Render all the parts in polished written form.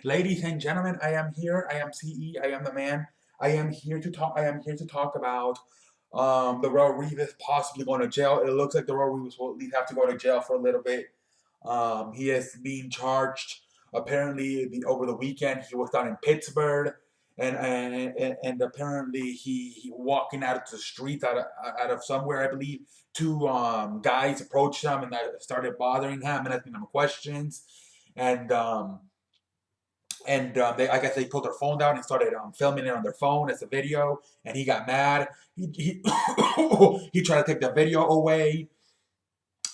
Ladies and gentlemen, I am here. I am CE. I am the man. I am here to talk. I am here to talk about the Darrelle Revis possibly going to jail. It looks like the Darrelle Revis will at least have to go to jail for a little bit. He is being charged. Apparently, over the weekend, he was down in Pittsburgh, and apparently he walking out of the streets out of somewhere. I believe two guys approached him and started bothering him and asking him questions, and I guess they pulled their phone down and started filming it on their phone as a video. And he got mad. He he tried to take the video away,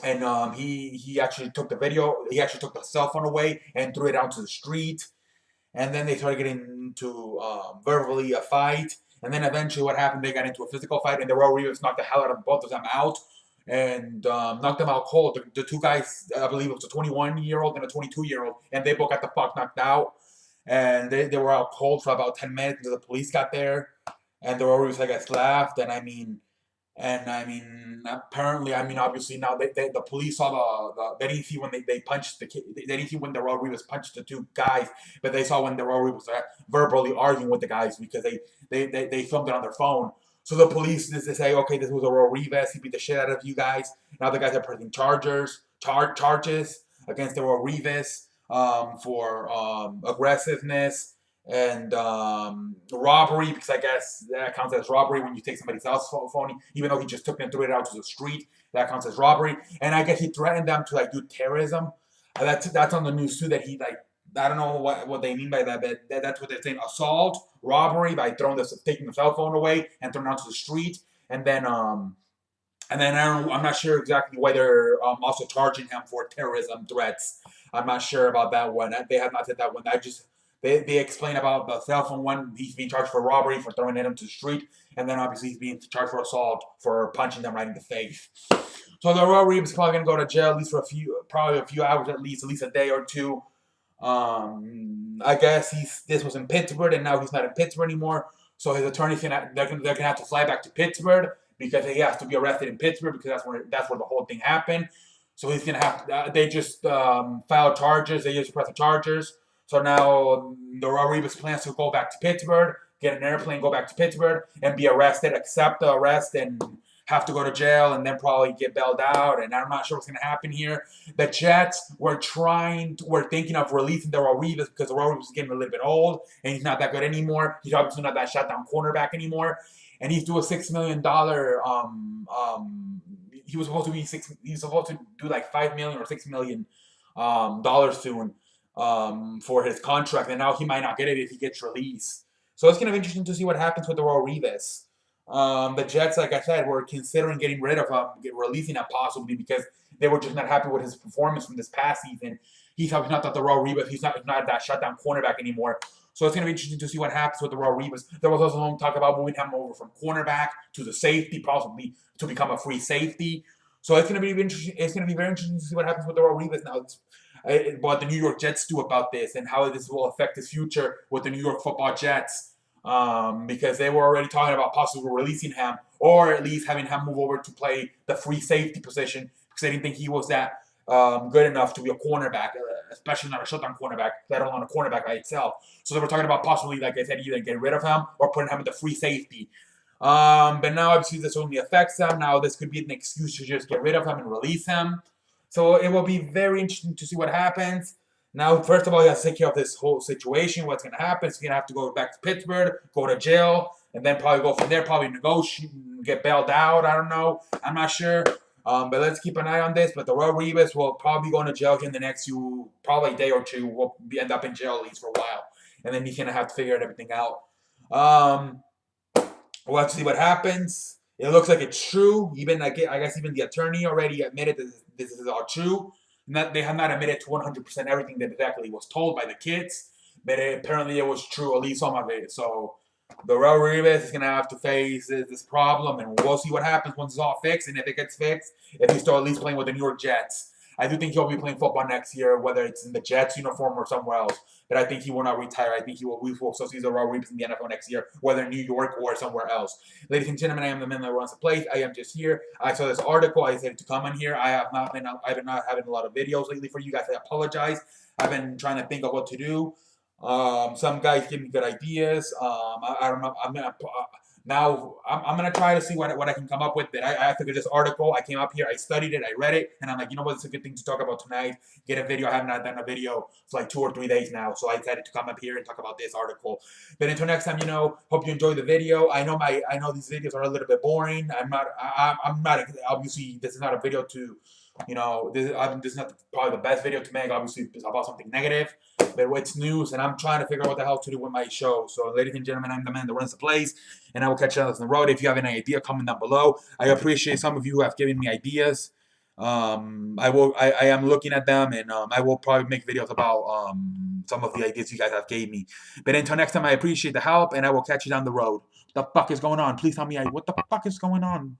and he actually took the video. He actually took the cell phone away and threw it out to the street. And then they started getting into verbally a fight. And then eventually, what happened? They got into a physical fight, and the Royal Revis knocked the hell out of both of them out, and knocked them out cold. The two guys, I believe it was a 21-year-old and a 22-year-old, and they both got the fuck knocked out. And they were out cold for about 10 minutes until the police got there. And the Royal Revis, I guess, left. Apparently, obviously now the police saw they didn't see when they punched the kid. They didn't see when the Royal Revis punched the two guys, but they saw when the Royal Revis was verbally arguing with the guys because they filmed it on their phone. So the police just they say, okay, this was a Royal Revis. He beat the shit out of you guys. Now the guys are pressing charges against the Royal Revis for aggressiveness and robbery, because I guess that counts as robbery when you take somebody's else phone, even though he just took it and threw it out to the street. That counts as robbery. And I guess he threatened them to do terrorism. That's on the news too. That he I don't know what they mean by that, but that's what they're saying: assault, robbery by taking the cell phone away and throwing it out to the street, and then I'm not sure exactly why they're also charging him for terrorism threats. I'm not sure about that one. They have not said that one. They explain about the cell phone one. He's being charged for robbery for throwing it into the street, and then obviously he's being charged for assault for punching them right in the face. So the Royal Reeves is probably gonna go to jail at least for probably a few hours at least a day or two. I guess this was in Pittsburgh, and now he's not in Pittsburgh anymore. So his attorney's they're gonna have to fly back to Pittsburgh because he has to be arrested in Pittsburgh because that's where the whole thing happened. So he's gonna have. They just filed charges. They just pressed the charges. So now the Revis plans to go back to Pittsburgh, get an airplane, go back to Pittsburgh, and be arrested, accept the arrest, and have to go to jail, and then probably get bailed out. And I'm not sure what's going to happen here. The Jets were thinking of releasing the Revis because the Revis is getting a little bit old, and he's not that good anymore. He's obviously not that shutdown cornerback anymore, and he's due a $6 million. He was supposed to be He's supposed to do like $5 million or $6 million dollars soon. For his contract, and now he might not get it if he gets released. So it's going to be interesting to see what happens with the Royal Revis. The Jets, like I said, were considering getting rid of him, releasing him possibly because they were just not happy with his performance from this past season. He's not that the Royal Revis. He's not that shutdown cornerback anymore. So it's going to be interesting to see what happens with the Royal Revis. There was also some talk about moving him over from cornerback to the safety, possibly to become a free safety. So it's going to be interesting. It's going to be very interesting to see what happens with the Royal Revis now. What the New York Jets do about this and how this will affect his future with the New York Football Jets, because they were already talking about possibly releasing him or at least having him move over to play the free safety position because they didn't think he was that good enough to be a cornerback, especially not a shutdown cornerback, let alone a cornerback by itself. So they were talking about possibly, like I said, either getting rid of him or putting him in the free safety. But now obviously this only affects him. Now this could be an excuse to just get rid of him and release him. So it will be very interesting to see what happens. Now, first of all, he has to take care of this whole situation. What's going to happen? He's going to have to go back to Pittsburgh, go to jail, and then probably go from there, probably negotiate, get bailed out. I don't know. I'm not sure. But let's keep an eye on this. But the Royal Revis will probably go to jail in the next probably day or two. Will end up in jail at least for a while. And then he's going to have to figure everything out. We'll have to see what happens. It looks like it's true. I guess even the attorney already admitted that this is all true. They have not admitted to 100% everything that exactly was told by the kids, but apparently it was true, at least some of it. So the Real Revis is going to have to face this problem, and we'll see what happens once it's all fixed, and if it gets fixed, if he's still at least playing with the New York Jets. I do think he'll be playing football next year, whether it's in the Jets uniform or somewhere else. But I think he will not retire. I think we will still see the Real Revis in the NFL next year, whether in New York or somewhere else. Ladies and gentlemen, I am the man that runs the place. I am just here. I saw this article. I decided to come on here. I've been not having a lot of videos lately for you guys. I apologize. I've been trying to think of what to do. Some guys give me good ideas. I don't know. I'm gonna try to see what I can come up with. That I took this article. I came up here. I studied it. I read it, and I'm like, you know what? It's a good thing to talk about tonight. Get a video. I have not done a video for like 2 or 3 days now, so I decided to come up here and talk about this article. But until next time, hope you enjoy the video. I know these videos are a little bit boring. I'm not obviously this is not a video to. This is not probably the best video to make. Obviously, it's about something negative, but it's news, and I'm trying to figure out what the hell to do with my show. So, ladies and gentlemen, I'm the man that runs the place, and I will catch you on the road. If you have any idea, comment down below. I appreciate some of you who have given me ideas. I am looking at them, and I will probably make videos about some of the ideas you guys have gave me. But until next time, I appreciate the help, and I will catch you down the road. What the fuck is going on? Please tell me what the fuck is going on.